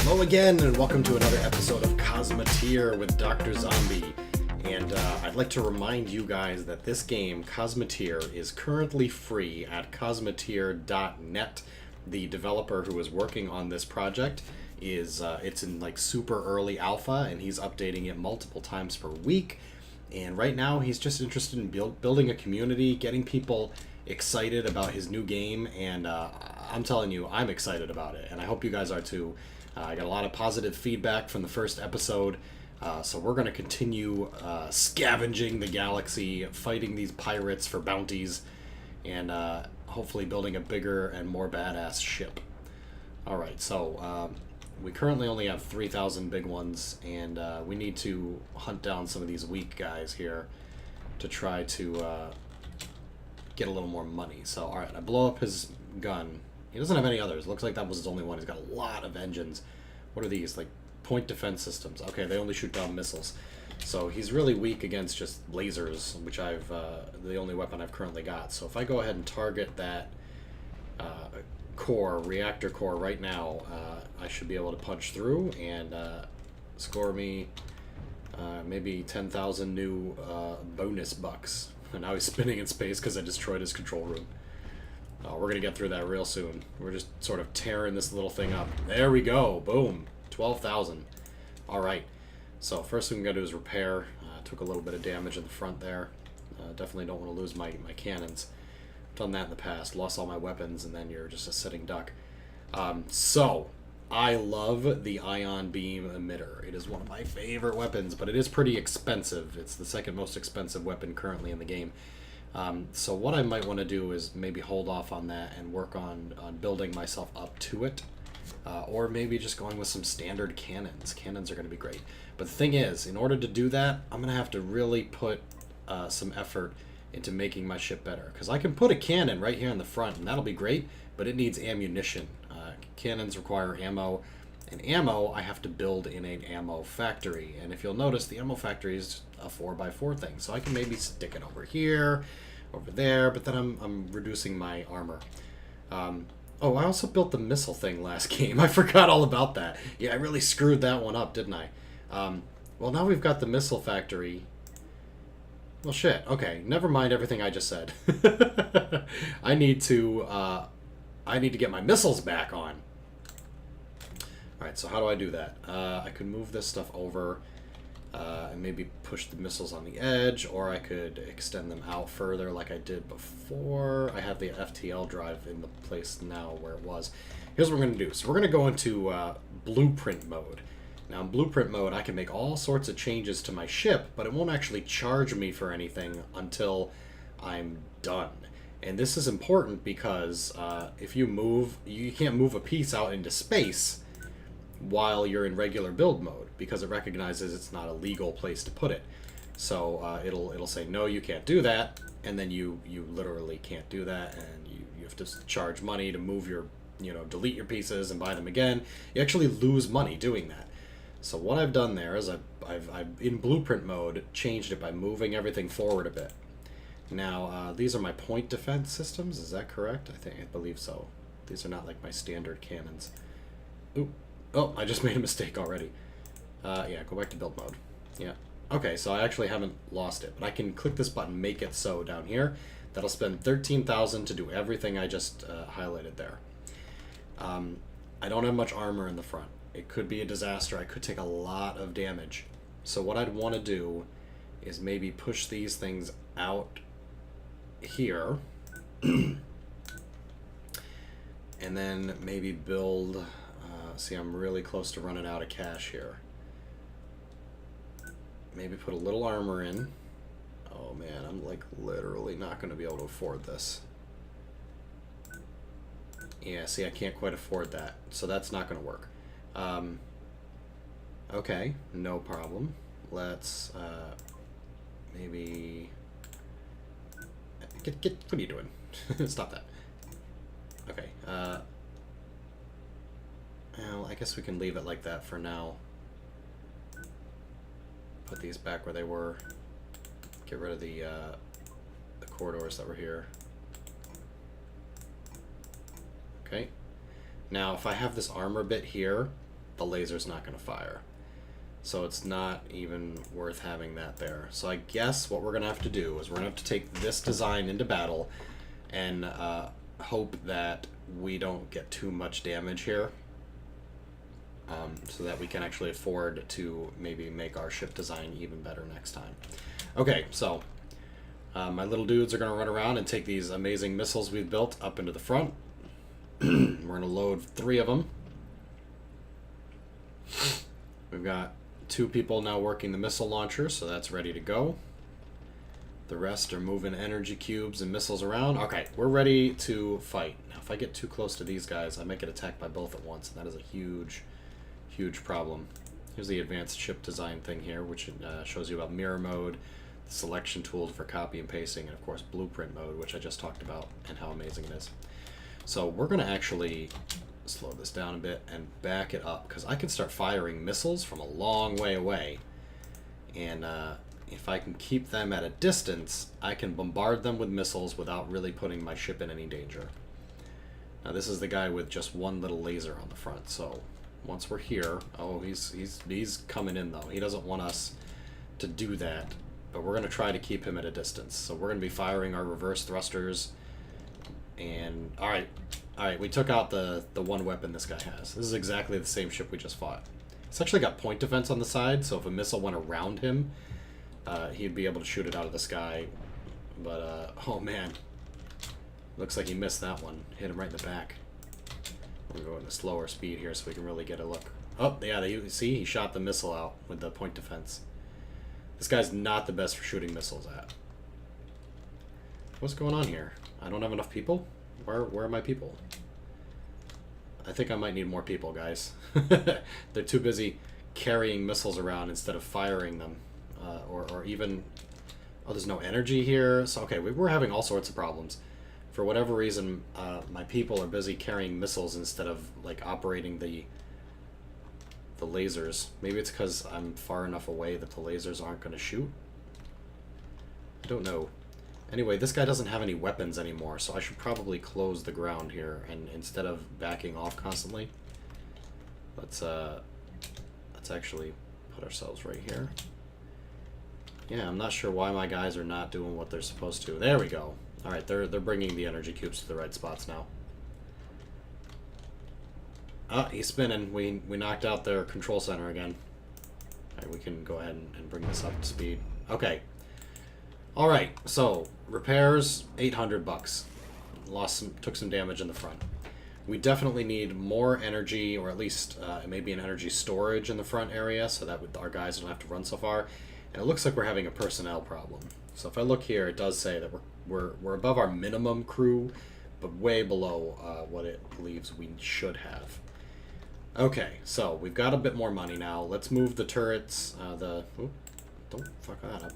Hello again, and welcome to another episode of Cosmoteer with Doctrzombie. And I'd like to remind you guys that this game, Cosmoteer, is currently free at cosmoteer.net. The developer who is working on this project is it's in like super early alpha, and he's updating it multiple times per week. And right now, he's just interested in building a community, getting people excited about his new game, and I'm telling you, I'm excited about it, and I hope you guys are too. I got a lot of positive feedback from the first episode, so we're going to continue scavenging the galaxy, fighting these pirates for bounties, and hopefully building a bigger and more badass ship. Alright, so we currently only have 3,000 big ones, and we need to hunt down some of these weak guys here to try to get a little more money. So, alright, I blow up his gun. He doesn't have any others. Looks like that was his only one. He's got a lot of engines. What are these? Like, point defense systems. Okay, they only shoot down missiles. So he's really weak against just lasers, which I've the only weapon I've currently got. So if I go ahead and target that reactor core right now, I should be able to punch through and score me maybe 10,000 new bonus bucks. And now he's spinning in space because I destroyed his control room. We're going to get through that real soon. We're just sort of tearing this little thing up. There we go. Boom. 12,000. Alright. So first thing we got to do is repair. Took a little bit of damage in the front there. Definitely don't want to lose my cannons. Done that in the past. Lost all my weapons, and then you're just a sitting duck. So, I love the ion beam emitter. It is one of my favorite weapons, but it is pretty expensive. It's the second most expensive weapon currently in the game. So what I might want to do is maybe hold off on that and work on building myself up to it. Or maybe just going with some standard cannons. Cannons are going to be great. But the thing is, in order to do that, I'm going to have to really put some effort into making my ship better. Because I can put a cannon right here in the front, and that'll be great, but it needs ammunition. Cannons require ammo, and ammo I have to build in an ammo factory. And if you'll notice, the ammo factory is a 4x4 thing. So I can maybe stick it over here, over there, but then I'm reducing my armor. Oh, I also built the missile thing last game. I forgot all about that. Yeah, I really screwed that one up, didn't I? Well, now we've got the missile factory. Well, shit. Okay, never mind everything I just said. I need to get my missiles back on. Alright, so how do I do that? I could move this stuff over and maybe push the missiles on the edge, or I could extend them out further like I did before. I have the FTL drive in the place now where it was. Here's what we're going to do. So we're going to go into blueprint mode. Now in blueprint mode, I can make all sorts of changes to my ship, but it won't actually charge me for anything until I'm done. And this is important because if you move, you can't move a piece out into space while you're in regular build mode, because it recognizes it's not a legal place to put it. So it'll say, no, you can't do that, and then you literally can't do that, and you have to charge money to move your, delete your pieces and buy them again. You actually lose money doing that. So what I've done there is I've in blueprint mode, changed it by moving everything forward a bit. Now, these are my point defense systems, is that correct? I believe so. These are not like my standard cannons. Oop. Oh, I just made a mistake already. Yeah, go back to build mode. Yeah. Okay, so I actually haven't lost it, but I can click this button, make it so down here. That'll spend 13,000 to do everything I just highlighted there. I don't have much armor in the front. It could be a disaster. I could take a lot of damage. So what I'd want to do is maybe push these things out here. And then maybe build... see, I'm really close to running out of cash here. Maybe put a little armor in. Oh man, I'm like literally not going to be able to afford this. Yeah, see, I can't quite afford that. So that's not going to work. Okay, no problem. Let's maybe... What are you doing? Stop that. Okay, well, I guess we can leave it like that for now. Put these back where they were. Get rid of the corridors that were here. Okay. Now, if I have this armor bit here, the laser's not going to fire. So it's not even worth having that there. So I guess what we're going to have to do is we're going to have to take this design into battle and hope that we don't get too much damage here. So that we can actually afford to maybe make our ship design even better next time. Okay, so my little dudes are going to run around and take these amazing missiles we've built up into the front. We're going to load 3 of them. We've got 2 people now working the missile launcher, so that's ready to go. The rest are moving energy cubes and missiles around. Okay, we're ready to fight. Now, if I get too close to these guys, I might get attacked by both at once, and that is a huge, huge problem. Here's the advanced ship design thing here, which shows you about mirror mode, the selection tools for copy and pasting, and of course blueprint mode, which I just talked about, and how amazing it is. So we're going to actually slow this down a bit and back it up, because I can start firing missiles from a long way away, and if I can keep them at a distance, I can bombard them with missiles without really putting my ship in any danger. Now this is the guy with just one little laser on the front, so once we're here, oh, he's coming in though. He doesn't want us to do that, but we're going to try to keep him at a distance. So we're going to be firing our reverse thrusters, and all right, we took out the one weapon this guy has. This is exactly the same ship we just fought. It's actually got point defense on the side, so if a missile went around him, he'd be able to shoot it out of the sky. But, oh man. Looks like he missed that one. Hit him right in the back. We're going at a slower speed here so we can really get a look. Oh, yeah, see? He shot the missile out with the point defense. This guy's not the best for shooting missiles at. What's going on here? I don't have enough people? Where are my people? I think I might need more people, guys. They're too busy carrying missiles around instead of firing them. Or even... Oh, there's no energy here. So, okay, we're having all sorts of problems. For whatever reason, my people are busy carrying missiles instead of, like, operating the lasers. Maybe it's because I'm far enough away that the lasers aren't going to shoot? I don't know. Anyway, this guy doesn't have any weapons anymore, so I should probably close the ground here, and instead of backing off constantly, let's actually put ourselves right here. Yeah, I'm not sure why my guys are not doing what they're supposed to. There we go. All right, they're bringing the energy cubes to the right spots now. Ah, he's spinning. We knocked out their control center again. All right, we can go ahead and bring this up to speed. Okay. All right, so repairs, 800 bucks. Took some damage in the front. We definitely need more energy, or at least maybe an energy storage in the front area, so that our guys don't have to run so far. And it looks like we're having a personnel problem. So if I look here, it does say that we're above our minimum crew, but way below what it believes we should have. Okay, so we've got a bit more money now. Let's move the turrets. Don't fuck that up.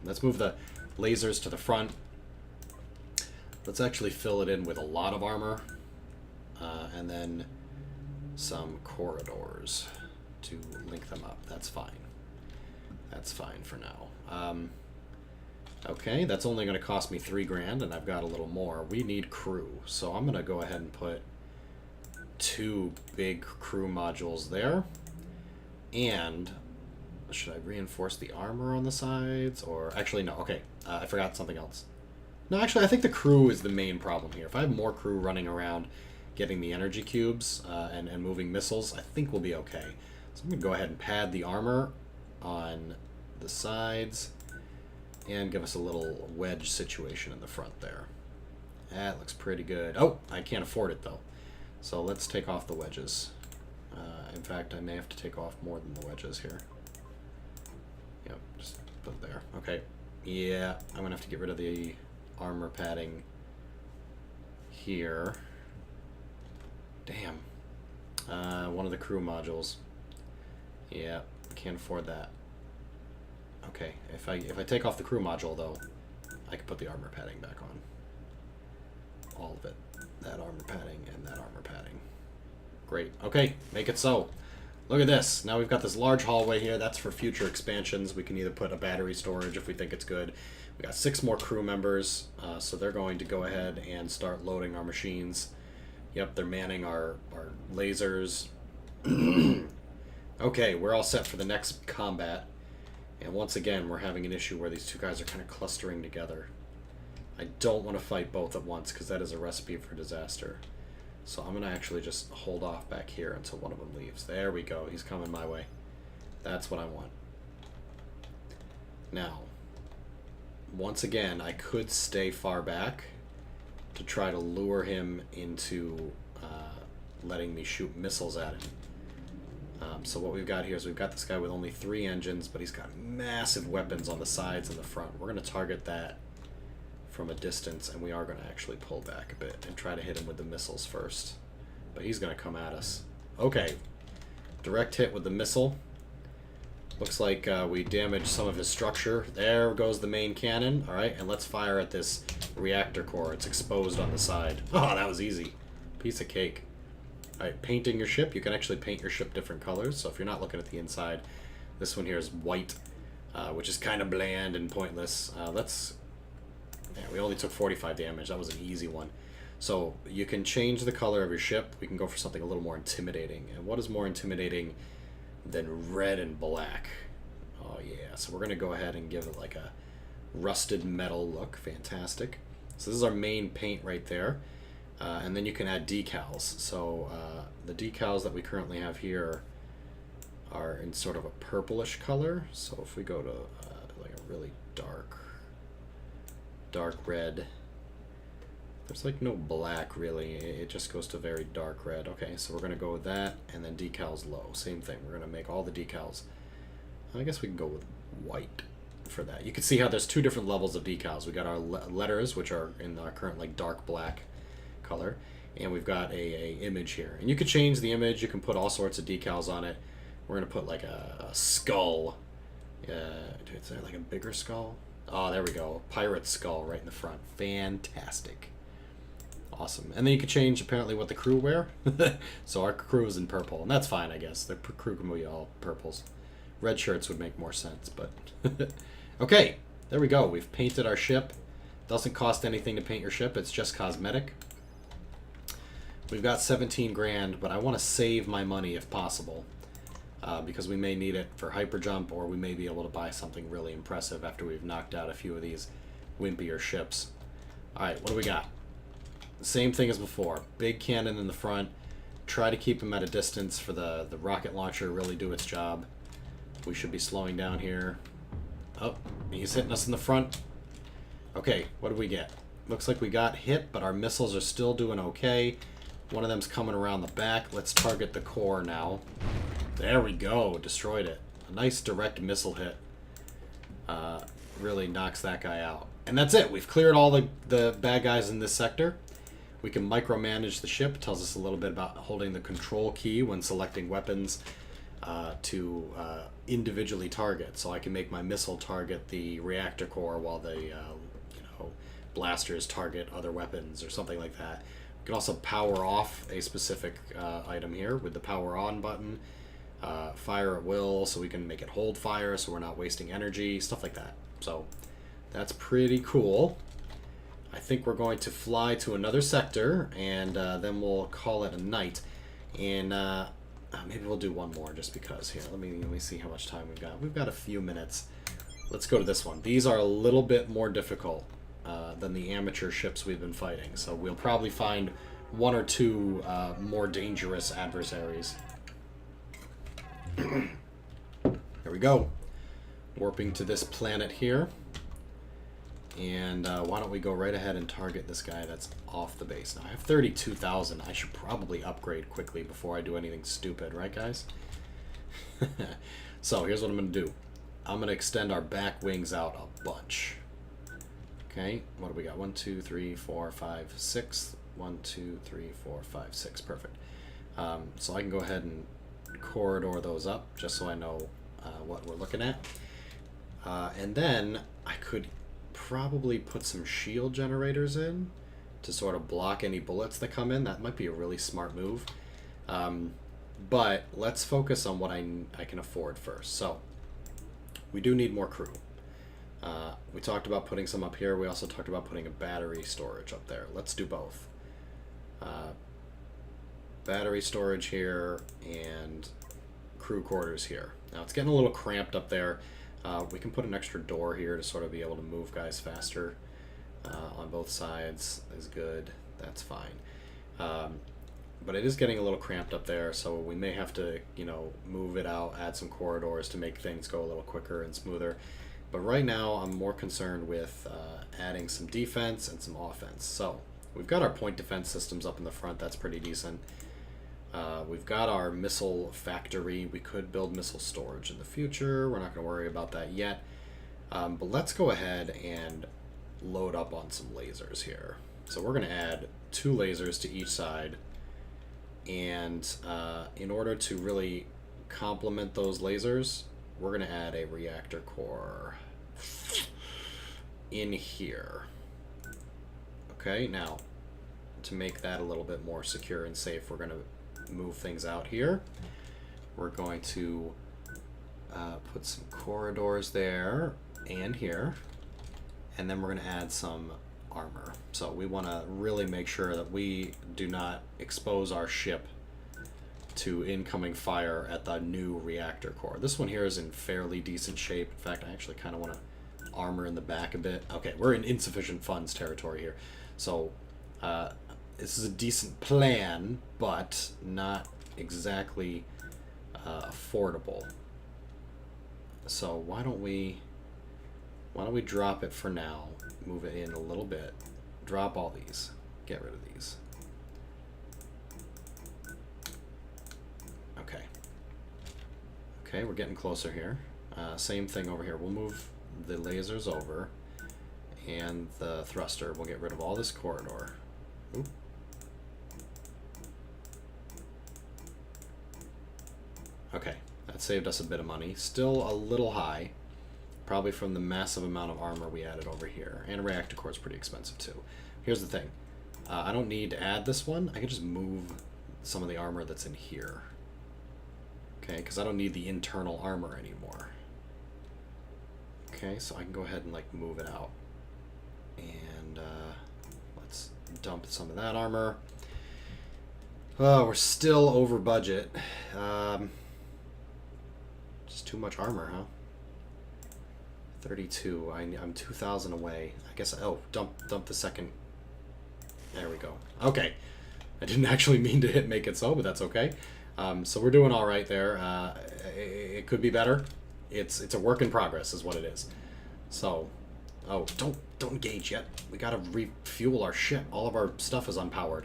Let's move the lasers to the front. Let's actually fill it in with a lot of armor, and then some corridors to link them up. That's fine. That's fine for now. Okay, that's only going to cost me $3 grand, and I've got a little more. We need crew, so I'm going to go ahead and put 2 big crew modules there. And should I reinforce the armor on the sides? Or actually, no. Okay, I forgot something else. No, actually, I think the crew is the main problem here. If I have more crew running around getting the energy cubes and moving missiles, I think we'll be okay. So I'm going to go ahead and pad the armor on the sides and give us a little wedge situation in the front there. That looks pretty good. Oh, I can't afford it though. So let's take off the wedges. In fact, I may have to take off more than the wedges here. Yep, just put it there. Okay. Yeah, I'm gonna have to get rid of the armor padding here. Damn. One of the crew modules. Yeah, can't afford that. Okay, if I take off the crew module though, I can put the armor padding back on. All of it. That armor padding and that armor padding. Great. Okay, make it so. Look at this. Now we've got this large hallway here. That's for future expansions. We can either put a battery storage if we think it's good. We got 6 more crew members, so they're going to go ahead and start loading our machines. Yep, they're manning our lasers. Okay, we're all set for the next combat. And once again, we're having an issue where these two guys are kind of clustering together. I don't want to fight both at once because that is a recipe for disaster. So I'm going to actually just hold off back here until one of them leaves. There we go. He's coming my way. That's what I want. Now, once again, I could stay far back to try to lure him into letting me shoot missiles at him. So what we've got here is we've got this guy with only 3 engines, but he's got massive weapons on the sides and the front. We're going to target that from a distance, and we are going to actually pull back a bit and try to hit him with the missiles first. But he's going to come at us. Okay. Direct hit with the missile. Looks like we damaged some of his structure. There goes the main cannon. Alright, and let's fire at this reactor core. It's exposed on the side. Oh, that was easy. Piece of cake. Alright, painting your ship. You can actually paint your ship different colors. So if you're not looking at the inside, this one here is white, which is kind of bland and pointless. Yeah, we only took 45 damage. That was an easy one. So you can change the color of your ship. We can go for something a little more intimidating. And what is more intimidating than red and black? Oh yeah, so we're going to go ahead and give it like a rusted metal look. Fantastic. So this is our main paint right there. And then you can add decals. So the decals that we currently have here are in sort of a purplish color. So if we go to like a really dark red, there's like no black really, it just goes to very dark red. Okay, so we're gonna go with that, and then decals low, same thing. We're gonna make all the decals, I guess we can go with white for that. You can see how there's 2 different levels of decals. We got our letters, which are in our current like dark black color, and we've got a image here, and you could change the image. You can put all sorts of decals on it. We're gonna put like a skull. Is there like a bigger skull? Oh, there we go. Pirate skull right in the front. Fantastic. Awesome. And then you can change apparently what the crew wear. So our crew is in purple, and that's fine, I guess. The crew can be all purples. Red shirts would make more sense, but okay, there we go. We've painted our ship. Doesn't cost anything to paint your ship. It's just cosmetic. We've got 17 grand, but I want to save my money if possible. Because we may need it for hyperjump, or we may be able to buy something really impressive after we've knocked out a few of these wimpier ships. Alright, what do we got? Same thing as before. Big cannon in the front. Try to keep him at a distance for the rocket launcher to really do its job. We should be slowing down here. Oh, he's hitting us in the front. Okay, what do we get? Looks like we got hit, but our missiles are still doing okay. One of them's coming around the back. Let's target the core now. There we go. Destroyed it. A nice direct missile hit. Really knocks that guy out. And that's it. We've cleared all the bad guys in this sector. We can micromanage the ship. It tells us a little bit about holding the control key when selecting weapons to individually target. So I can make my missile target the reactor core while the blasters target other weapons or something like that. We can also power off a specific item here with the power on button. Fire at will, so we can make it hold fire so we're not wasting energy, stuff like that. So that's pretty cool. I think we're going to fly to another sector, and then we'll call it a night. And maybe we'll do one more just because. Here, let me see how much time we've got. We've got a few minutes. Let's go to this one. These are a little bit more difficult than the amateur ships we've been fighting, so we'll probably find 1 or 2 more dangerous adversaries. There we go. Warping to this planet here. And why don't we go right ahead and target this guy that's off the base. Now, I have 32,000. I should probably upgrade quickly before I do anything stupid, right, guys? So, here's what I'm going to do. I'm going to extend our back wings out a bunch. Okay, what do we got? 1, 2, 3, 4, 5, 6. 1, 2, 3, 4, 5, 6. Perfect. So I can go ahead and corridor those up just so I know what we're looking at. And then I could probably put some shield generators in to sort of block any bullets that come in. That might be a really smart move. But let's focus on what I can afford first. So we do need more crew. We talked about putting some up here. We also talked about putting a battery storage up there. Let's do both. Battery storage here and crew quarters here. Now it's getting a little cramped up there. We can put an extra door here to sort of be able to move guys faster on both sides is good. That's fine. But it is getting a little cramped up there, so we may have to, you know, move it out, add some corridors to make things go a little quicker and smoother. But right now, I'm more concerned with adding some defense and some offense. So we've got our point defense systems up in the front. That's pretty decent. We've got our missile factory. We could build missile storage in the future. We're not going to worry about that yet. But let's go ahead and load up on some lasers here. So we're going to add 2 lasers to each side. And in order to really complement those lasers, we're going to add a reactor core in here. Okay, now to make that a little bit more secure and safe, we're going to move things out here. We're going to put some corridors there and here, and then we're going to add some armor. So we want to really make sure that we do not expose our ship to incoming fire at the new reactor core. This one here is in fairly decent shape. In fact, I actually kind of want to armor in the back a bit. Okay, we're in insufficient funds territory here. So this is a decent plan, but not exactly affordable. So why don't we drop it for now, move it in a little bit, drop all these, get rid of these. Okay. Okay, we're getting closer here. Same thing over here. We'll move the lasers over, and the thruster. We'll get rid of all this corridor. Oop. Okay, that saved us a bit of money. Still a little high, probably from the massive amount of armor we added over here. And a reactor core is pretty expensive too. Here's the thing. I don't need to add this one. I can just move some of the armor that's in here. Okay, because I don't need the internal armor anymore. Okay, so I can go ahead and like move it out. And let's dump some of that armor. Oh, we're still over budget. Just too much armor, huh? 32. I'm 2,000 away. I guess. Oh, dump the second. There we go. Okay, I didn't actually mean to hit make it so, but that's okay. So we're doing all right there. It could be better. It's a work in progress, is what it is. So, oh, don't engage yet. We gotta refuel our ship. All of our stuff is unpowered.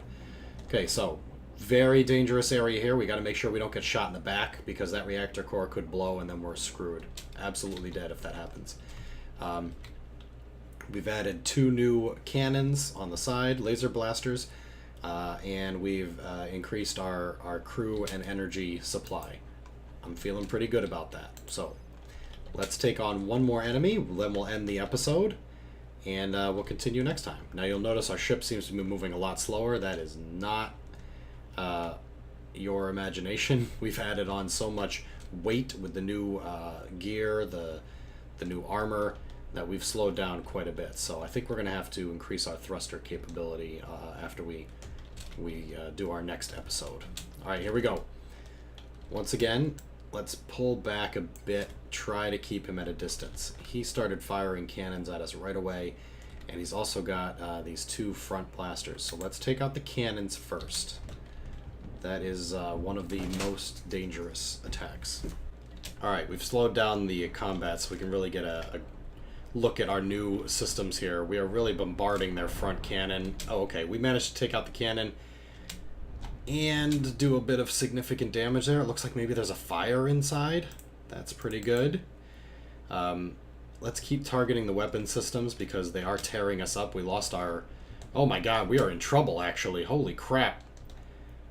Okay, so very dangerous area here. We gotta make sure we don't get shot in the back, because that reactor core could blow and then we're screwed. Absolutely dead if that happens. We've added 2 new cannons on the side, laser blasters, and we've increased our crew and energy supply. I'm feeling pretty good about that. So let's take on one more enemy, then we'll end the episode, and we'll continue next time. Now you'll notice our ship seems to be moving a lot slower. That is not your imagination. We've added on so much weight with the new gear, the new armor, that we've slowed down quite a bit. So I think we're going to have to increase our thruster capability after we do our next episode. All right, here we go. Once again, let's pull back a bit, try to keep him at a distance. He started firing cannons at us right away, and he's also got these 2 front blasters. So let's take out the cannons first. That is one of the most dangerous attacks. All right, we've slowed down the combat so we can really get a look at our new systems here. We are really bombarding their front cannon. Oh, okay, we managed to take out the cannon and do a bit of significant damage there. It looks like maybe there's a fire inside. That's pretty good. Let's keep targeting the weapon systems because they are tearing us up. We lost our... Oh my god, we are in trouble, actually. Holy crap.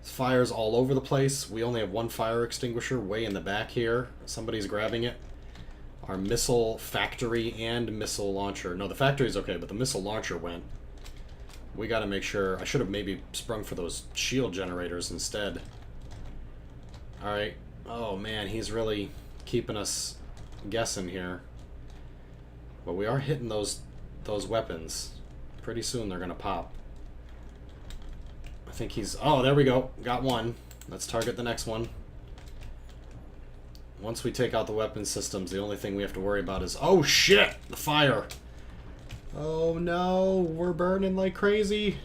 There's fires all over the place. We only have 1 fire extinguisher way in the back here. Somebody's grabbing it. Our missile factory and missile launcher. No, the factory's okay, but the missile launcher went. We gotta make sure... I should have maybe sprung for those shield generators instead. Alright. Oh man, he's really keeping us guessing here. But we are hitting those weapons. Pretty soon they're gonna pop. I think he's... Oh, there we go. Got one. Let's target the next one. Once we take out the weapon systems, the only thing we have to worry about is... Oh, shit! The fire! Oh, no! We're burning like crazy!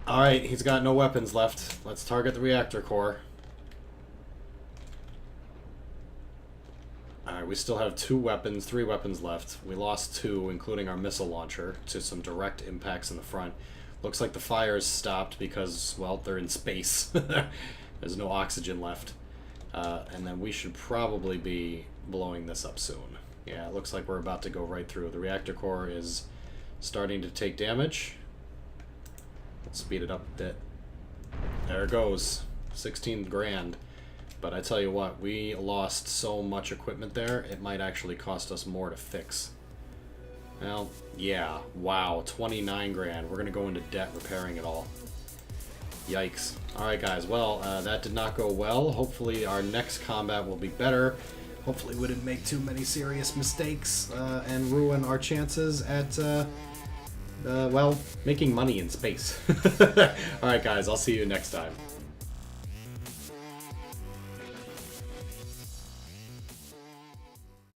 Alright, he's got no weapons left. Let's target the reactor core. Alright, we still have 3 weapons left. We lost 2, including our missile launcher, to some direct impacts in the front. Looks like the fire's stopped because, well, they're in space. There's no oxygen left. And then we should probably be blowing this up soon. Yeah, it looks like we're about to go right through. The reactor core is starting to take damage. Let's speed it up a bit. There it goes. 16 grand. But I tell you what, we lost so much equipment there, it might actually cost us more to fix. Well, yeah. Wow, 29 grand. We're going to go into debt repairing it all. Yikes. Alright guys, well, that did not go well. Hopefully our next combat will be better. Hopefully we didn't make too many serious mistakes and ruin our chances at, well, making money in space. Alright guys, I'll see you next time.